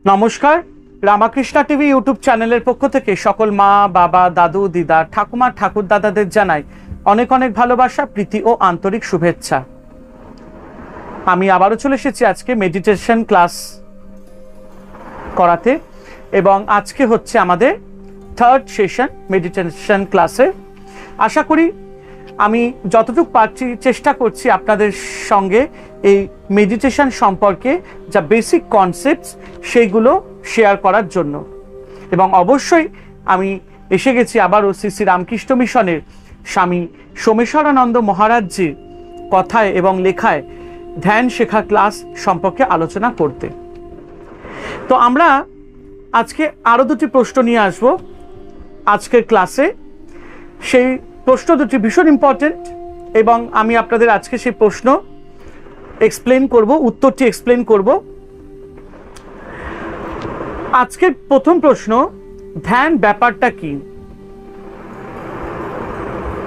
নমস্কার, Ramakrishna TV YouTube চ্যানেলের পক্ষ থেকে সকল মা, বাবা, দাদু, দিদা, ঠাকুমা, ঠাকুর দাদাদের জানাই অনেক অনেক ভালোবাসা, প্রীতি ও আন্তরিক শুভেচ্ছা। আমি আবারও চলে এসেছি আজকে মেডিটেশন ক্লাস করাতে, এবং আজকে হচ্ছে আমাদের থার্ড সেশন মেডিটেশন ক্লাসে। আশা করি আমি যতটুকু পারছি চেষ্টা করছি আপনাদের সঙ্গে এই মেডিটেশন সম্পর্কে যা বেসিক কনসেপ্টস সেইগুলো শেয়ার করার জন্য। এবং অবশ্যই আমি এসে গেছি আবারও শ্রী শ্রী রামকৃষ্ণ মিশনের স্বামী সোমেশ্বরানন্দ মহারাজজির কথায় এবং লেখায় ধ্যান শেখা ক্লাস সম্পর্কে আলোচনা করতে। তো আমরা আজকে আরও দুটি প্রশ্ন নিয়ে আসব আজকের ক্লাসে। সেই প্রশ্ন দুটি ভীষণ ইম্পর্টেন্ট এবং আমি আপনাদের আজকে সেই প্রশ্ন এক্সপ্লেন করব, উত্তরটি এক্সপ্লেন করব। আজকের প্রথম প্রশ্ন, ধ্যান ব্যাপারটা কি?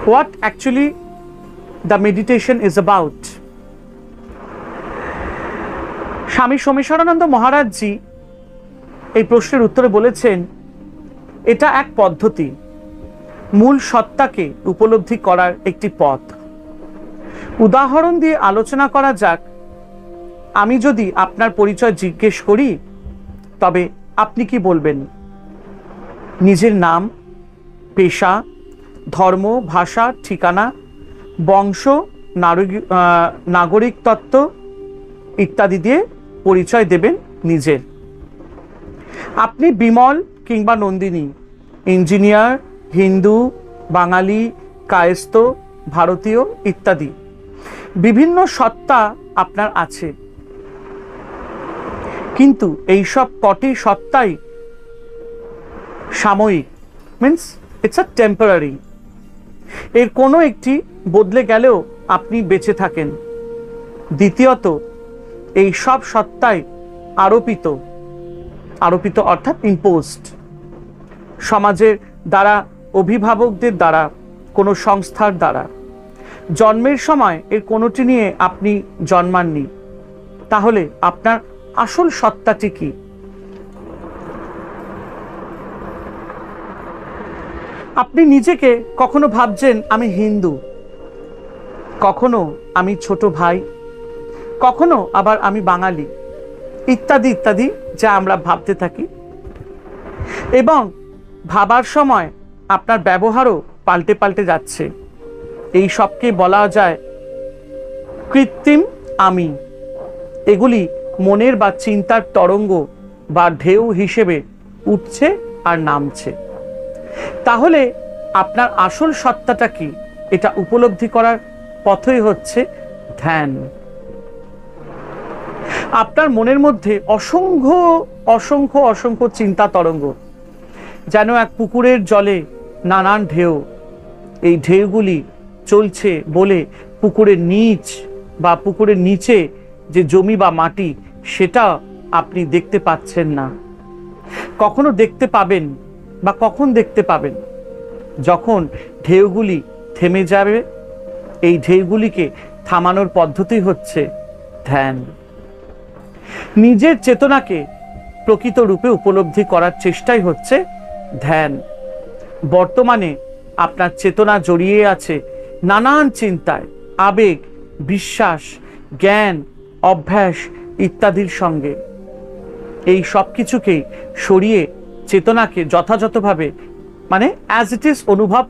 What actually the meditation is about? স্বামী সোমেশ্বরানন্দ মহারাজজি এই প্রশ্নের উত্তরে বলেছেন, এটা এক পদ্ধতি, মূল সত্তাকে উপলব্ধি করার একটি পথ। উদাহরণ দিয়ে আলোচনা করা যাক। আমি যদি আপনার পরিচয় জিজ্ঞেস করি, তবে আপনি কি বলবেন? নিজের নাম, পেশা, ধর্ম, ভাষা, ঠিকানা, বংশ, নাগরিক তত্ত্ব ইত্যাদি দিয়ে পরিচয় দেবেন নিজের। আপনি বিমল কিংবা নন্দিনী, ইঞ্জিনিয়ার, হিন্দু, বাঙালি, কায়স্থ, ভারতীয় ইত্যাদি বিভিন্ন সত্তা আপনার আছে, কিন্তু এই সব কটি সত্তাই সাময়িক, মিন্স ইটস আ টেম্পোরারি। এর কোনো একটি বদলে গেলেও আপনি বেঁচে থাকেন। দ্বিতীয়ত, এই সব সত্তাই আরোপিত অর্থাৎ ইম্পোজড, সমাজের দ্বারা, অভিভাবকদের দ্বারা, কোনো সংস্থার দ্বারা। জন্মের সময় এর কোনোটি নিয়ে আপনি জন্মাননি। তাহলে আপনার আসল সত্তাটি কি? আপনি নিজেকে কখনো ভাবছেন আমি হিন্দু, কখনো আমি ছোট ভাই, কখনো আবার আমি বাঙালি, ইত্যাদি ইত্যাদি যা আমরা ভাবতে থাকি। এবং ভাবার সময় আপনার ব্যবহারও পাল্টে পাল্টে যাচ্ছে। এই সবকে বলা যায় কৃত্রিম আমি। এগুলি মনের বা চিন্তার তরঙ্গ বা ঢেউ হিসেবে উঠছে আর নামছে। তাহলে আপনার আসল সত্তাটা কি, এটা উপলব্ধি করার পথই হচ্ছে ধ্যান। আপনার মনের মধ্যে অসংখ্য অসংখ্য অসংখ্য চিন্তা তরঙ্গ, যেন এক পুকুরের জলে নানান ঢেউ। এই ঢেউগুলি চলছে বলে পুকুরের নিচ বা পুকুরের নিচে যে জমি বা মাটি, সেটা আপনি দেখতে পাচ্ছেন না। কখনো দেখতে পাবেন বা কখন দেখতে পাবেন? যখন ঢেউগুলি থেমে যাবে। এই ঢেউগুলিকে থামানোর পদ্ধতি হচ্ছে ধ্যান। নিজের চেতনাকে প্রকৃত রূপে উপলব্ধি করার চেষ্টাই হচ্ছে ধ্যান। বর্তমানে আপনার চেতনা জড়িয়ে আছে নানান চিন্তায়, আবেগ, বিশ্বাস, জ্ঞান, অভ্যাস ইত্যাদির সঙ্গে। এই সব কিছুকেই সরিয়ে চেতনাকে যথাযথভাবে, মানে অ্যাজ ইট ইজ অনুভব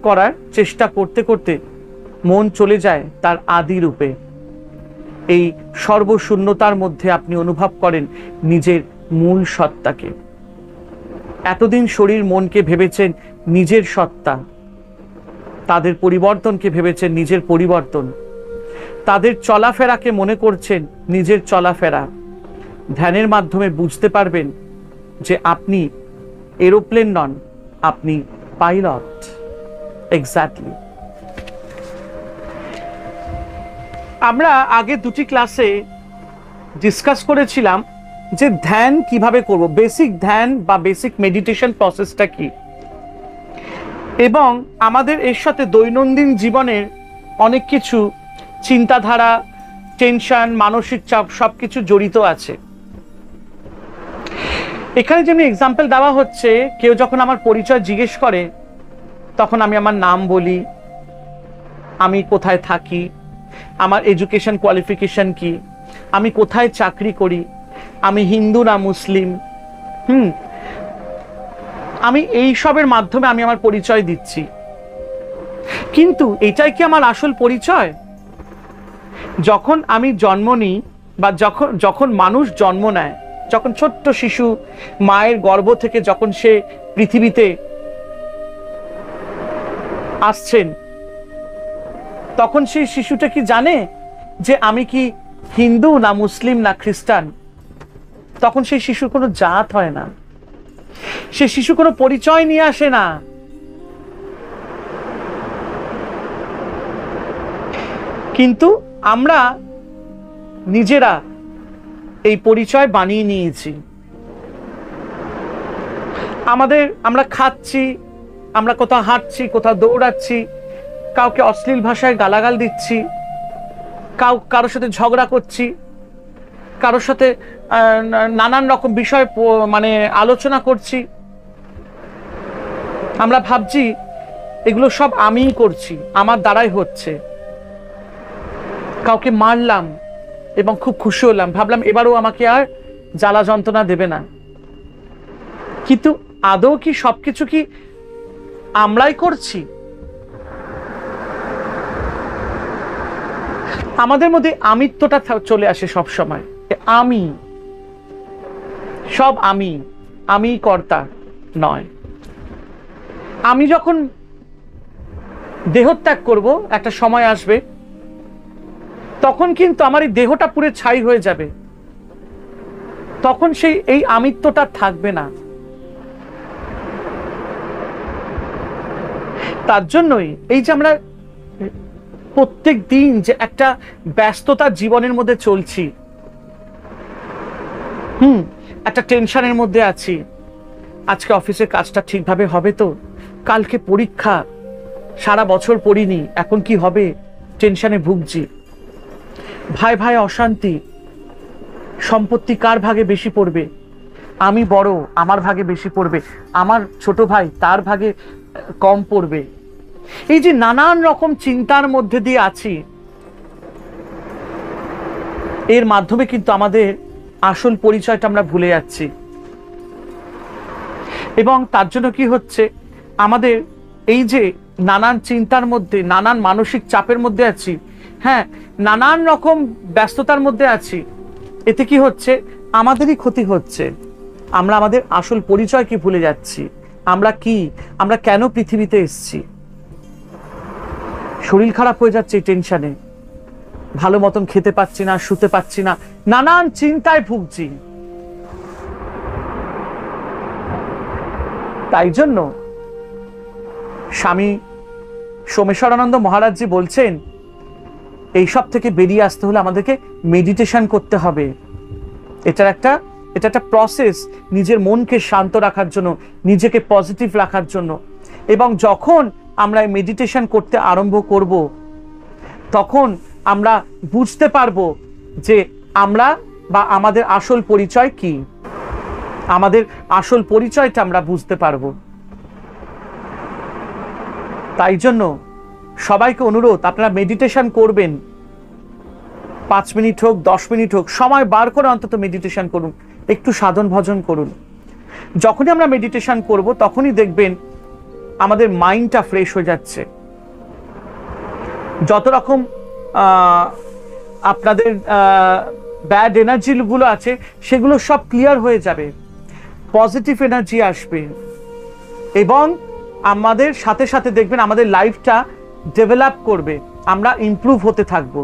করার চেষ্টা করতে করতে মন চলে যায় তার আদি রূপে। এই সর্বশূন্যতার মধ্যে আপনি অনুভব করেন নিজের মূল সত্তাকে। এতদিন শরীর মনকে ভেবেছেন নিজের সত্তা, তাদের পরিবর্তনকে ভেবেছেন নিজের পরিবর্তন, তাদের চলাফেরাকে মনে করছেন নিজের চলাফেরা। ধ্যানের মাধ্যমে বুঝতে পারবেন যে আপনি এরোপ্লেন নন, আপনি পাইলট। এক্স্যাক্টলি। আমরা আগে দুটি ক্লাসে ডিসকাস করেছিলাম যে ধ্যান কিভাবে করব, বেসিক ধ্যান বা বেসিক মেডিটেশন প্রসেসটা কি, এবং আমাদের এর সাথে দৈনন্দিন জীবনের অনেক কিছু চিন্তাধারা, টেনশন, মানসিক চাপ সবকিছু জড়িত আছে। এখানে যেমনি এক্সাম্পল দেওয়া হচ্ছে, কেউ যখন আমার পরিচয় জিজ্ঞেস করে তখন আমি আমার নাম বলি, আমি কোথায় থাকি, আমার এডুকেশন কোয়ালিফিকেশন কি, আমি কোথায় চাকরি করি, আমি হিন্দু না মুসলিম, আমি এই সবের মাধ্যমে আমি আমার পরিচয় দিচ্ছি। কিন্তু এটাই কি আমার আসল পরিচয়? যখন আমি জন্ম নিই বা যখন মানুষ জন্ম নেয়, যখন ছোট্ট শিশু মায়ের গর্ভ থেকে যখন সে পৃথিবীতে আসছেন, তখন সেই শিশুটা কি জানে যে আমি কি হিন্দু না মুসলিম না খ্রিস্টান? তখন সেই শিশুর কোনো জাত হয় না, সে শিশু কোনো পরিচয় নিয়ে আসে না। কিন্তু আমরা নিজেরা এই পরিচয় বানিয়ে নিয়েছি। আমরা খাচ্ছি, আমরা কোথাও হাঁটছি, কোথাও দৌড়াচ্ছি, কাউকে অশ্লীল ভাষায় গালাগাল দিচ্ছি, কারোর সাথে ঝগড়া করছি, কারোর সাথে নানান রকম বিষয় আলোচনা করছি। আমরা ভাবছি এগুলো সব আমিই করছি, আমার দ্বারাই হচ্ছে। কাউকে মারলাম এবং খুব খুশি হলাম, ভাবলাম এবারও আমাকে আর জ্বালা যন্ত্রণা দেবে না। কিন্তু আদৌ কি সবকিছু কি আমরাই করছি? আমাদের মধ্যে আমিত্বটা চলে আসে সব সময়, আমি, সব আমি কর্তা নয়। আমি যখন দেহত্যাগ করব, একটা সময় আসবে, তখন কিন্তু আমার এই দেহটা পুরো ছাই হয়ে যাবে, তখন এই আমিত্বটা থাকবে না। তার জন্যই এই যে আমরা প্রত্যেক দিন যে একটা ব্যস্ততার জীবনের মধ্যে চলছি, একটা টেনশনের মধ্যে আছি, আজকে অফিসের কাজটা ঠিকভাবে হবে তো, কালকে পরীক্ষা, সারা বছর পড়িনি, এখন কি হবে, টেনশনে ভুগছি, ভাই ভাই অশান্তি, সম্পত্তি কার ভাগে বেশি পড়বে, আমি বড় আমার ভাগে বেশি পড়বে, আমার ছোট ভাই তার ভাগে কম পড়বে। এই যে নানান রকম চিন্তার মধ্যে দিয়ে আছি, এর মাধ্যমে কিন্তু আমাদের আসল পরিচয়টা আমরা ভুলে যাচ্ছি। এবং তার জন্য কি হচ্ছে, আমাদের এই যে নানান চিন্তার মধ্যে, নানান মানসিক চাপের মধ্যে আছি, নানান রকম ব্যস্ততার মধ্যে আছি, এতে কি হচ্ছে, আমাদেরই ক্ষতি হচ্ছে। আমরা আমাদের আসল পরিচয় কি ভুলে যাচ্ছি, আমরা কি, আমরা কেন পৃথিবীতে এসেছি। শরীর খারাপ হয়ে যাচ্ছে এই টেনশনে, ভালো মতন খেতে পাচ্ছি না, শুতে পাচ্ছি না, নানান চিন্তায় ভুগছি। তাই জন্য স্বামী সোমেশ্বরানন্দ মহারাজজি বলছেন, এইসব থেকে বেরিয়ে আসতে হলে আমাদেরকে মেডিটেশন করতে হবে। এটা একটা প্রসেস, নিজের মনকে শান্ত রাখার জন্য, নিজেকে পজিটিভ রাখার জন্য। এবং যখন আমরা মেডিটেশন করতে আরম্ভ করব, তখন আমরা বুঝতে পারবো যে আমরা বা আমাদের আসল পরিচয় কি, আমাদের আসল পরিচয়টা আমরা বুঝতে পারবো। তাই জন্য সবাইকে অনুরোধ, আপনারা মেডিটেশন করবেন, 5 মিনিট হোক 10 মিনিট হোক, সময় বার করে অন্তত মেডিটেশন করুন, একটু সাধন ভজন করুন। যখনই আমরা মেডিটেশন করব, তখনই দেখবেন আমাদের মাইন্ডটা ফ্রেশ হয়ে যাচ্ছে। যত রকম আপনাদের ব্যাড এনার্জি গুলো আছে, সেগুলো সব ক্লিয়ার হয়ে যাবে, পজিটিভ এনার্জি আসবে, এবং আমাদের সাথে সাথে দেখবেন আমাদের লাইফটা ডেভেলপ করবে, আমরা ইমপ্রুভ হতে থাকব।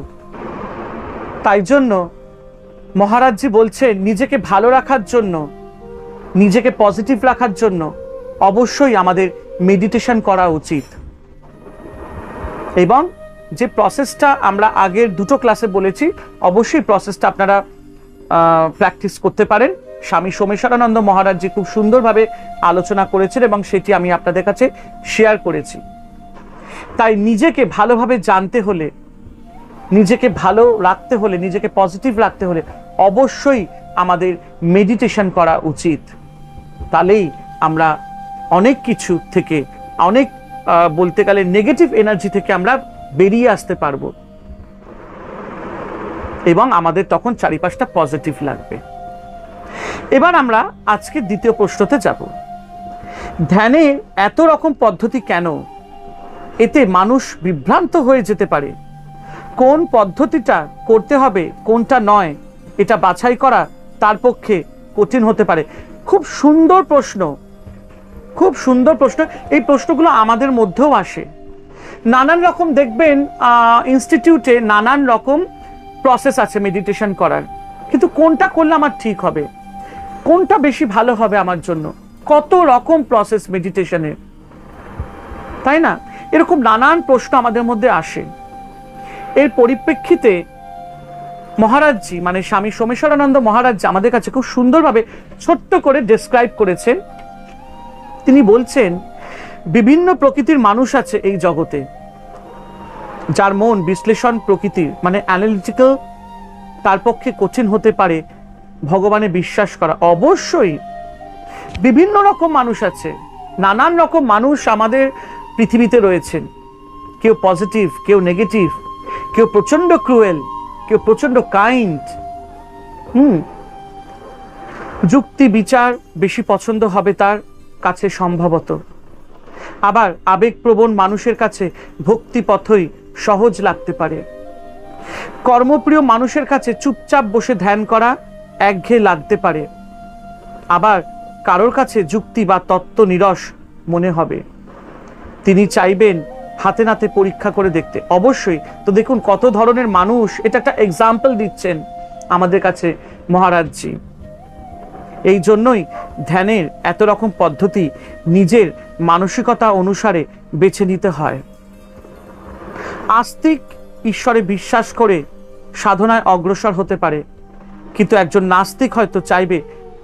তাই জন্য মহারাজজি বলছেন, নিজেকে ভালো রাখার জন্য, নিজেকে পজিটিভ রাখার জন্য অবশ্যই আমাদের মেডিটেশন করা উচিত। এবং যে প্রসেসটা আমরা আগের দুটো ক্লাসে বলেছি, অবশ্যই প্রসেসটা আপনারা প্র্যাকটিস করতে পারেন। স্বামী সোমেশ্বরানন্দ মহারাজজি খুব সুন্দরভাবে আলোচনা করেছেন এবং সেটি আমি আপনাদের কাছে শেয়ার করেছি। তাই নিজেকে ভালোভাবে জানতে হলে, নিজেকে ভালো রাখতে হলে, নিজেকে পজিটিভ রাখতে হলে অবশ্যই আমাদের মেডিটেশন করা উচিত। তাহলেই আমরা অনেক কিছু থেকে, অনেক বলতে গেলে নেগেটিভ এনার্জি থেকে আমরা বেরিয়ে আসতে পারবো এবং আমাদের তখন চারিপাশটা পজিটিভ লাগবে। এবার আমরা আজকে দ্বিতীয় প্রশ্নতে যাব। ধ্যানের এত রকম পদ্ধতি কেন? এতে মানুষ বিভ্রান্ত হয়ে যেতে পারে। কোন পদ্ধতিটা করতে হবে, কোনটা নয়, এটা বাছাই করা তার পক্ষে কঠিন হতে পারে। খুব সুন্দর প্রশ্ন, খুব সুন্দর প্রশ্ন। এই প্রশ্নগুলো আমাদের মধ্যেও আসে। নানান রকম দেখবেন ইনস্টিটিউটে নানান রকম প্রসেস আছে মেডিটেশন করার, কিন্তু কোনটা করলে আমার ঠিক হবে, কোনটা বেশি ভালো হবে আমার জন্য, কত রকম প্রসেস মেডিটেশনের, তাই না? এরকম নানান প্রশ্ন আমাদের মধ্যে আসে। এর পরিপ্রেক্ষিতে মহারাজজি মানে স্বামী সোমেশ্বরানন্দ মহারাজজি আমাদের কাছে খুব সুন্দরভাবে ছোট্ট করে ডেসক্রাইব করেছেন। তিনি বলছেন, বিভিন্ন প্রকৃতির মানুষ আছে এই জগতে, যার মন বিশ্লেষণ প্রকৃতির মানে অ্যানালিটিক্যাল, তার পক্ষে কঠিন হতে পারে ভগবানে বিশ্বাস করা। অবশ্যই বিভিন্ন রকম মানুষ আছে, নানান রকম মানুষ আমাদের পৃথিবীতে রয়েছেন। কেউ পজিটিভ, কেউ নেগেটিভ, কেউ প্রচন্ড ক্রুয়েল, কেউ প্রচন্ড কাইন্ড। যুক্তি বিচার বেশি পছন্দ হবে তার কাছে সম্ভবত। আবার আবেগপ্রবণ মানুষের কাছে ভক্তি পথই সহজ লাগতে পারে। কর্মপ্রিয় মানুষের কাছে চুপচাপ বসে ধ্যান করা একঘেয়ে লাগতে পারে। আবার কারোর কাছে যুক্তি বা তত্ত্ব নিরস মনে হবে। তিনি চাইবেন হাতে নাতে পরীক্ষা করে দেখতে। অবশ্যই। তো দেখুন কত ধরনের মানুষ, এটা একটা এক্সাম্পল দিচ্ছেন আমাদের কাছে মহারাজজি। এই জন্যই ধ্যানের এত রকম পদ্ধতি নিজের মানসিকতা অনুসারে বেছে নিতে হয়। আস্তিক ঈশ্বরে বিশ্বাস করে সাধনায় অগ্রসর হতে পারে, কিন্তু একজন নাস্তিক হয়তো চাইবে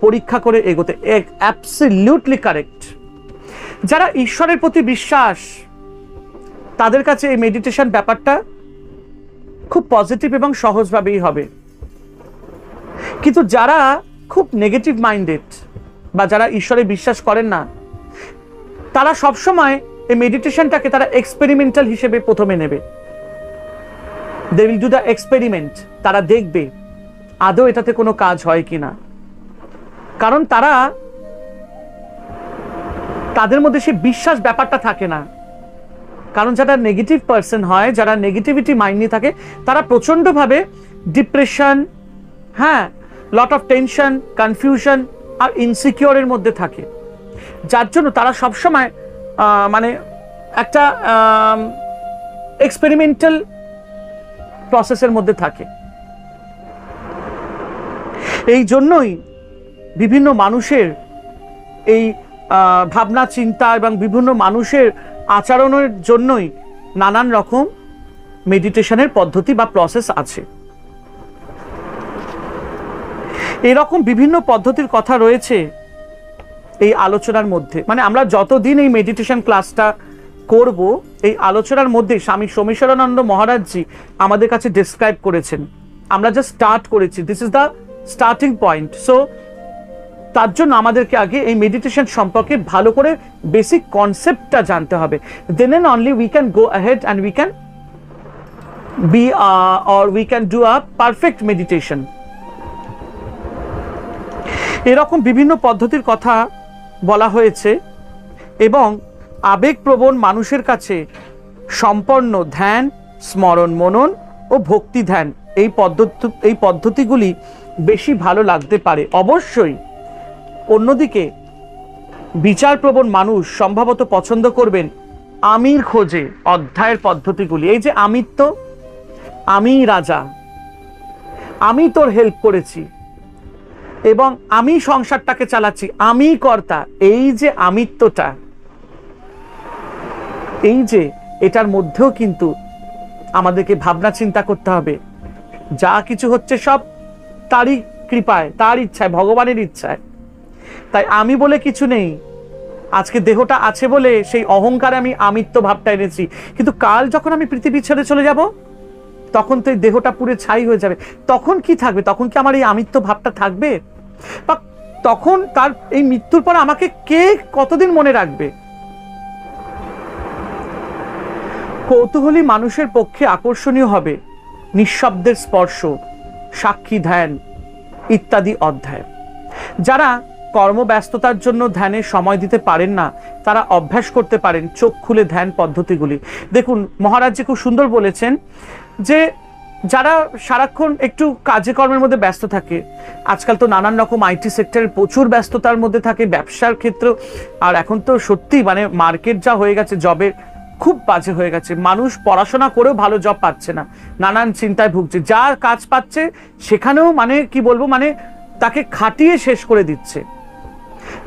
পরীক্ষা করে এগোতে। Absolutely correct. যারা ঈশ্বরের প্রতি বিশ্বাস, তাদের কাছে এই মেডিটেশন ব্যাপারটা খুব পজিটিভ এবং সহজভাবেই হবে। কিন্তু যারা খুব নেগেটিভ মাইন্ডেড বা যারা ঈশ্বরে বিশ্বাস করেন না, তারা সবসময় এই মেডিটেশনটাকে তারা এক্সপেরিমেন্টাল হিসেবে প্রথমে নেবে। They will do the experiment. তারা দেখবে আদৌ এটাতে কোনো কাজ হয় কিনা। কারণ তাদের মধ্যে সে বিশ্বাস ব্যাপারটা থাকে না। কারণ যারা নেগেটিভ পার্সন হয়, যারা নেগেটিভিটি মাইন্ড নিয়ে থাকে, তারা প্রচন্ডভাবে depression, lot of tension, confusion আর ইনসিকিউরের মধ্যে থাকে। যার জন্য তারা সবসময় মানে একটা এক্সপেরিমেন্টাল প্রসেসের মধ্যে থাকে। এই জন্যই বিভিন্ন মানুষের এই ভাবনা চিন্তা এবং বিভিন্ন মানুষের আচরণের জন্যই নানান রকম মেডিটেশনের পদ্ধতি বা প্রসেস আছে। এরকম বিভিন্ন পদ্ধতির কথা রয়েছে এই আলোচনার মধ্যে। মানে আমরা যতদিন এই মেডিটেশন ক্লাসটা করব, এই আলোচনার মধ্যে স্বামী সোমেশ্বরানন্দ মহারাজজি আমাদের কাছে ডেসক্রাইব করেছেন। আমরা জাস্ট স্টার্ট করেছি, this is the starting point. So তার জন্য আমাদেরকে আগে এই মেডিটেশন সম্পর্কে ভালো করে বেসিক কনসেপ্টটা জানতে হবে। Then and only we can go ahead and we can be or we can do a perfect meditation. এরকম বিভিন্ন পদ্ধতির কথা বলা হয়েছে এবং আবেগপ্রবণ মানুষের কাছে সম্পন্ন ধ্যান, স্মরণ মনন ও ভক্তি ধ্যান এই পদ্ধতিগুলি বেশি ভালো লাগতে পারে। অবশ্যই। অন্যদিকে বিচারপ্রবণ মানুষ সম্ভবত পছন্দ করবেন আমির খোঁজে অধ্যায়ের পদ্ধতিগুলি। এই যে আমিত্ব, আমি রাজা, আমি তোর হেল্প করেছি এবং আমি সংসারটাকে চালাচ্ছি, আমি কর্তা, এই যে আমিত্বটা, এই যে এটার মধ্যেও কিন্তু আমাদেরকে ভাবনা চিন্তা করতে হবে। যা কিছু হচ্ছে সব তারই কৃপায়, তার ইচ্ছায়, ভগবানের ইচ্ছায়। তাই আমি বলে কিছু নেই। আজকে দেহটা আছে বলে সেই অহংকারে আমি আমিত্ব ভাবটা এনেছি, কিন্তু কাল যখন আমি পৃথিবী ছেড়ে চলে যাব, তখন তো এই দেহটা পুরো ছাই হয়ে যাবে। তখন কি থাকবে? তখন কি আমার এই আমিত্ব ভাবটা থাকবে? বা তখন তার এই মৃত্যুর পর আমাকে কে কতদিন মনে রাখবে? কৌতূহলী মানুষের পক্ষে আকর্ষণীয় হবে নিঃশব্দের স্পর্শ, সাক্ষী ধ্যান ইত্যাদি অধ্যায়। যারা কর্মব্যস্ততার জন্য ধ্যানে সময় দিতে পারেন না, তারা অভ্যাস করতে পারেন চোখ খুলে ধ্যান পদ্ধতিগুলি। দেখুন মহারাজজি খুব সুন্দর বলেছেন যে যারা সারাক্ষণ একটু কাজে কর্মের মধ্যে ব্যস্ত থাকে, আজকাল তো নানান রকম আইটি সেক্টরের প্রচুর ব্যস্ততার মধ্যে থাকে, ব্যবসার ক্ষেত্র, আর এখন তো সত্যি মানে মার্কেট যা হয়ে গেছে, জবের খুব বাজে হয়ে গেছে, মানুষ পড়াশোনা করেও ভালো জব পাচ্ছে না, নানান চিন্তায় ভুগছে, যা কাজ পাচ্ছে সেখানেও মানে কি বলবো, মানে তাকে খাটিয়ে শেষ করে দিচ্ছে।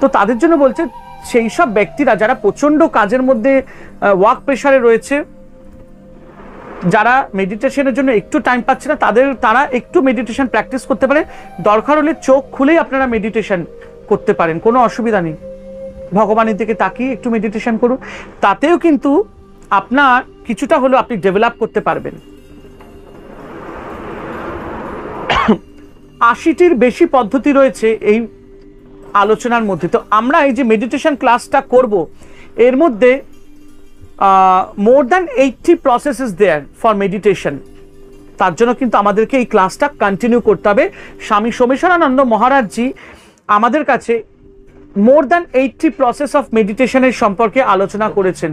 তো তাদের জন্য বলছে সেই সব ব্যক্তিরা যারা প্রচন্ড কাজের মধ্যে ওয়ার্ক প্রেশারে রয়েছে, যারা মেডিটেশনের জন্য একটু টাইম পাচ্ছে না, তারা একটু মেডিটেশন প্র্যাকটিস করতে পারে। দরকার হলে চোখ খুলেই আপনারা মেডিটেশন করতে পারেন, কোনো অসুবিধা নেই। ভগবানের দিকে তাকিয়ে একটু মেডিটেশন করুন, তাতেও কিন্তু আপনার কিছুটা হলেও আপনি ডেভেলপ করতে পারবেন। 80টির বেশি পদ্ধতি রয়েছে এই আলোচনার মধ্যে। তো আমরা এই যে মেডিটেশন ক্লাসটা করব, এর মধ্যে more than 80 processes there for meditation. তার জন্য কিন্তু আমাদেরকে এই ক্লাসটা কন্টিনিউ করতে হবে। স্বামী সোমেশ্বরানন্দ মহারাজজি আমাদের কাছে মোর দ্যান 80 প্রসেস অফ মেডিটেশনের সম্পর্কে আলোচনা করেছেন।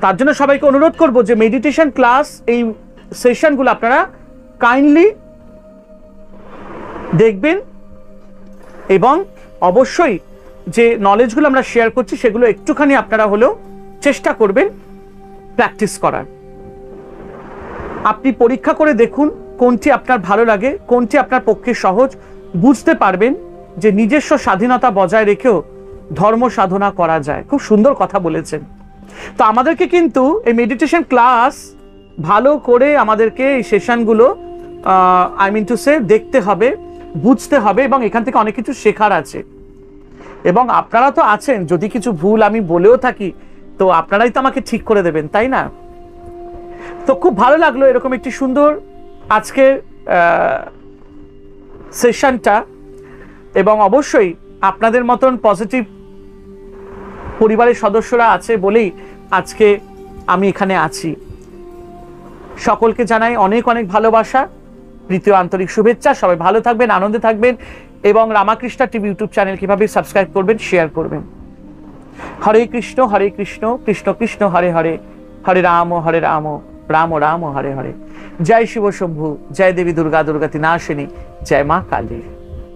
তার জন্য সবাইকে অনুরোধ করব যে মেডিটেশন ক্লাস এই সেশনগুলো আপনারা কাইন্ডলি দেখবেন, এবং অবশ্যই যে নলেজগুলো আমরা শেয়ার করছি সেগুলো একটুখানি আপনারা হলেও চেষ্টা করবেন প্র্যাকটিস করার। আপনি পরীক্ষা করে দেখুন কোনটি আপনার ভালো লাগে, কোনটি আপনার পক্ষে সহজ, বুঝতে পারবেন যে নিজস্ব স্বাধীনতা বজায় রেখেও ধর্ম সাধনা করা যায়। খুব সুন্দর কথা বলেছেন। তো আমাদেরকে কিন্তু এই মেডিটেশন ক্লাস ভালো করে আমাদেরকে এই সেশনগুলো আই মিন টু সে দেখতে হবে, বুঝতে হবে, এবং এখান থেকে অনেক কিছু শেখার আছে। এবং আপনারা তো আছেন, যদি কিছু ভুল আমি বলেও থাকি তো আপনারাই তো আমাকে ঠিক করে দেবেন, তাই না? তো খুব ভালো লাগলো এরকম একটি সুন্দর আজকের সেশনটা, এবং অবশ্যই আপনাদের মতন পজিটিভ পরিবারের সদস্যরা আছে বলেই আজকে আমি এখানে আছি। সকলকে জানাই অনেক অনেক ভালোবাসা, প্রীতি আন্তরিক শুভেচ্ছা। সবাই ভালো থাকবেন, আনন্দে থাকবেন, এবং রামাকৃষ্ণ টিভি ইউটিউব চ্যানেল কিভাবে সাবস্ক্রাইব করবেন, শেয়ার করবেন। হরে কৃষ্ণ কৃষ্ণ কৃষ্ণ হরে হরে, হরে রাম রাম রাম হরে হরে। জয় শিব শম্ভু, জয় দেবী দুর্গা দুর্গাতি নাশিনী, জয় মা কালী।